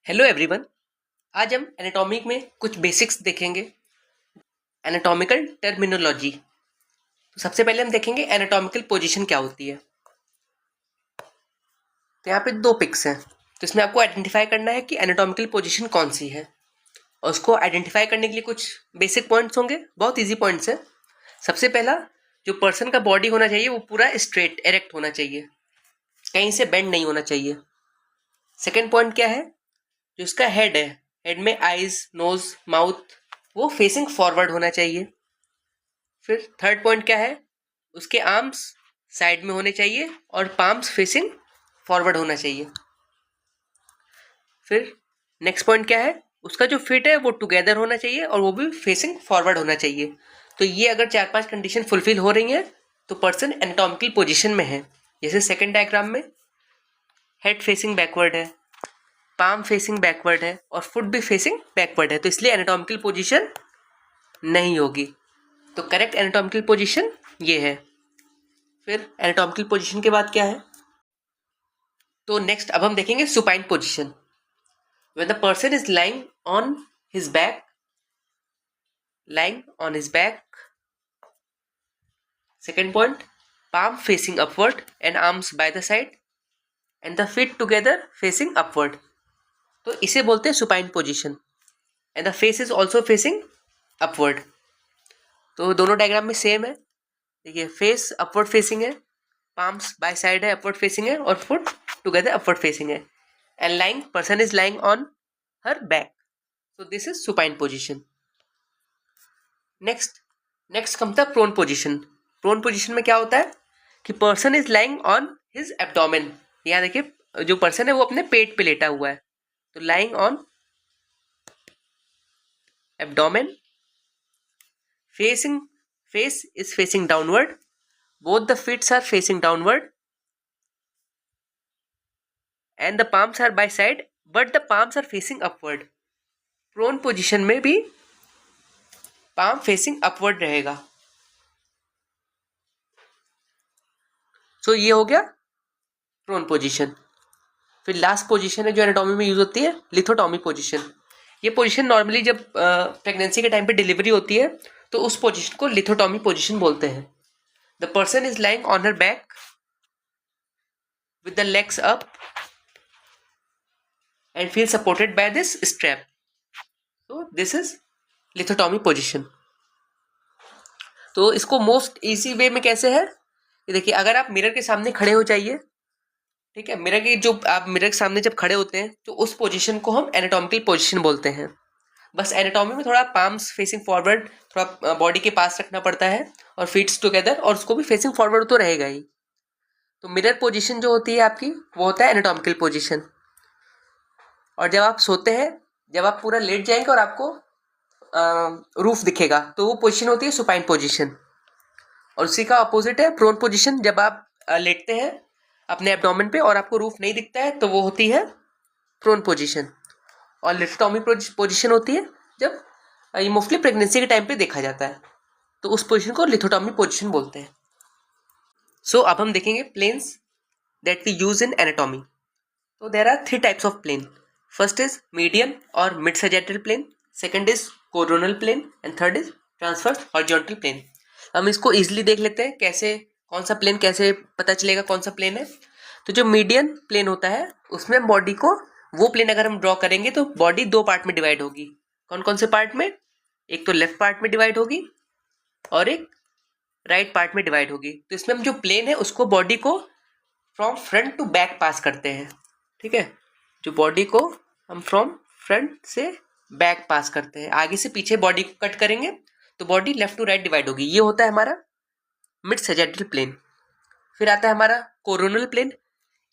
Hello everyone. आज हम anatomy में कुछ बेसिक्स देखेंगे। Anatomical terminology. तो सबसे पहले हम देखेंगे एनाटॉमिकल पोजीशन क्या होती है। तो यहाँ पे दो पिक्स हैं, तो इसमें आपको आइडेंटिफाई करना है कि एनाटॉमिकल पोजीशन कौन सी है, और उसको आइडेंटिफाई करने के लिए कुछ बेसिक पॉइंट्स होंगे। बहुत ईजी पॉइंट्स है। सबसे पहला, जो पर्सन का बॉडी होना चाहिए वो पूरा स्ट्रेट एरेक्ट होना चाहिए, कहीं से बेंड नहीं होना चाहिए। सेकेंड पॉइंट क्या है, जो इसका हेड है, हेड में आईज, नोज, माउथ, वो फेसिंग फॉरवर्ड होना चाहिए। फिर थर्ड पॉइंट क्या है, उसके आर्म्स साइड में होने चाहिए और पाम्स फेसिंग फॉरवर्ड होना चाहिए। फिर नेक्स्ट पॉइंट क्या है, उसका जो फिट है वो टुगेदर होना चाहिए और वो भी फेसिंग फॉरवर्ड होना चाहिए। तो ये अगर 4-5 कंडीशन फुलफिल हो रही हैं तो पर्सन एनाटॉमिकल पोजीशन में है। जैसे सेकंड डायग्राम में हेड फेसिंग बैकवर्ड है, पाम फेसिंग बैकवर्ड है और फुट भी फेसिंग बैकवर्ड है, तो इसलिए एनाटॉमिकल पोजीशन नहीं होगी। तो करेक्ट एनाटॉमिकल पोजीशन ये है। फिर एनाटॉमिकल पोजीशन के बाद क्या है, तो नेक्स्ट अब हम देखेंगे supine position. When the person is lying on his back, second point, palm facing upward and arms by the side and the feet together facing upward, तो इसे बोलते हैं supine position. And the face is also facing upward. तो दोनों diagram में same है। देखिए, face upward facing है, पाम्स बाय साइड है, अपवर्ड फेसिंग है, और फुट टुगेदर अपवर्ड फेसिंग है। And lying, person is lying on her back, so this is supine position. Next come था प्रोन पोजीशन। प्रोन पोजीशन में क्या होता है कि person is lying on his abdomen. यहाँ देखिए, जो पर्सन है वो अपने पेट पे लेटा हुआ है, तो lying on abdomen, face is facing downward, both the feet are facing downward and the palms are by side but the palms are facing upward। prone position में भी palm facing upward रहेगा। ये हो गया prone position। फिर last position है जो anatomy में यूज होती है, लिथोटॉमी पोजीशन। ये पोजीशन नॉर्मली जब प्रेगनेंसी के टाइम पे डिलीवरी होती है तो उस पोजीशन को लिथोटॉमी पोजीशन बोलते हैं। The person is lying on her back with the legs up and feel supported by this strap, so this is lithotomy position। तो इसको मोस्ट इजी वे में कैसे है, ये देखिए, अगर आप मिरर के सामने खड़े हो जाइए, ठीक है, आप मिरर के सामने जब खड़े होते हैं तो उस पोजीशन को हम एनाटॉमिकल पोजीशन बोलते हैं। बस एनाटॉमी में थोड़ा पाम्स फेसिंग फॉरवर्ड, थोड़ा बॉडी के पास रखना पड़ता है, और फीट्स टुगेदर, और उसको भी फेसिंग फॉरवर्ड तो रहेगा ही। तो मिरर पोजीशन जो होती है आपकी, वो होता है एनाटॉमिकल पोजीशन। और जब आप सोते हैं, जब आप पूरा लेट जाएंगे और आपको रूफ दिखेगा, तो वो पोजीशन होती है सुपाइन पोजीशन। और उसी का अपोजिट है प्रोन पोजीशन। जब आप लेटते हैं अपने एब्डोमेन पे और आपको रूफ नहीं दिखता है, तो वो होती है प्रोन पोजीशन। और लिथोटॉमी पोजीशन होती है जब ये मोस्टली प्रेगनेंसी के टाइम पे देखा जाता है, तो उस पोजीशन को लिथोटॉमी पोजीशन बोलते हैं। अब हम देखेंगे planes that we use in anatomy. तो there are 3 types of plane. First is median और mid sagittal plane, second is coronal plane, and third is transverse horizontal plane. हम इसको इजीली देख लेते हैं, कैसे, कौन सा प्लेन, कैसे पता चलेगा कौन सा प्लेन है। तो जो मीडियन प्लेन होता है उसमें हम बॉडी को, वो प्लेन अगर हम ड्रॉ करेंगे तो बॉडी 2 पार्ट में डिवाइड होगी। कौन कौन से पार्ट में, एक तो लेफ्ट पार्ट में डिवाइड होगी और एक राइट पार्ट में डिवाइड होगी। तो इसमें हम जो प्लेन है उसको, बॉडी को from front to back pass करते हैं, ठीक है। जो बॉडी को हम फ्रॉम फ्रंट से बैक पास करते हैं, आगे से पीछे बॉडी को कट करेंगे तो body left to right divide होगी। ये होता है हमारा मिड सैजिटल प्लेन। फिर आता है हमारा कोरोनल प्लेन।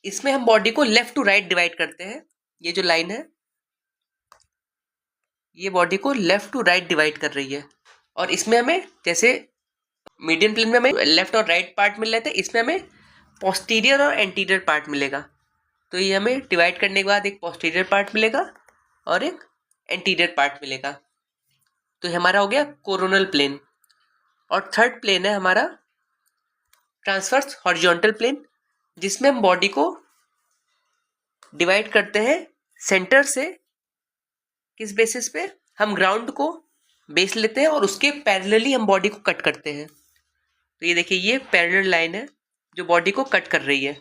इसमें हम बॉडी को लेफ्ट टू राइट डिवाइड करते हैं। ये जो लाइन है, ये बॉडी को लेफ्ट टू राइट डिवाइड कर रही है। और इसमें हमें, जैसे मीडियन प्लेन में हमें लेफ्ट और राइट पार्ट मिल रहे थे, इसमें हमें पोस्टीरियर और एंटीरियर पार्ट मिलेगा। तो ये हमें डिवाइड करने के बाद एक पोस्टीरियर पार्ट मिलेगा और एक एंटीरियर पार्ट मिलेगा। तो ये हमारा हो गया कोरोनल प्लेन। और थर्ड प्लेन है हमारा ट्रांसवर्स हॉरिजॉन्टल प्लेन, जिसमें हम बॉडी को डिवाइड करते हैं सेंटर से किस बेसिस पे? हम ग्राउंड को बेस लेते हैं और उसके पैरेलली हम बॉडी को कट करते हैं। तो ये देखिए, ये पैरेलल लाइन है जो बॉडी को कट कर रही है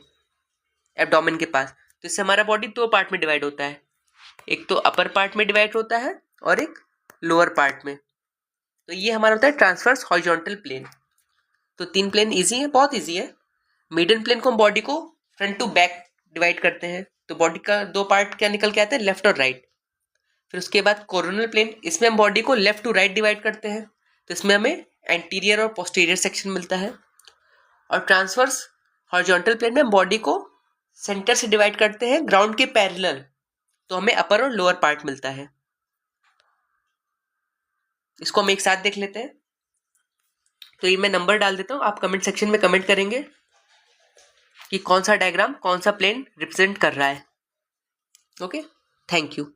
एब्डोमेन के पास। तो इससे हमारा बॉडी दो पार्ट में डिवाइड होता है, एक तो अपर पार्ट में डिवाइड होता है और एक लोअर पार्ट में। तो ये हमारा होता है ट्रांसवर्स हॉरिजॉन्टल प्लेन। तो 3 प्लेन इजी है, बहुत इजी है। मीडियन प्लेन को हम बॉडी को फ्रंट टू बैक डिवाइड करते हैं, तो बॉडी का दो पार्ट क्या निकल के आते हैं, लेफ्ट और राइट। फिर उसके बाद कोरोनल प्लेन, इसमें हम बॉडी को लेफ्ट टू राइट डिवाइड करते हैं, तो इसमें हमें एंटीरियर और पोस्टीरियर सेक्शन मिलता है। और ट्रांसवर्स हॉरिजॉन्टल प्लेन में हम बॉडी को सेंटर से डिवाइड करते हैं ग्राउंड के पैरेलल, तो हमें अपर और लोअर पार्ट मिलता है। इसको हम एक साथ देख लेते हैं। तो ये मैं नंबर डाल देता हूँ, आप कमेंट सेक्शन में कमेंट करेंगे कि कौन सा डायग्राम कौन सा प्लेन रिप्रेजेंट कर रहा है। Okay, thank you.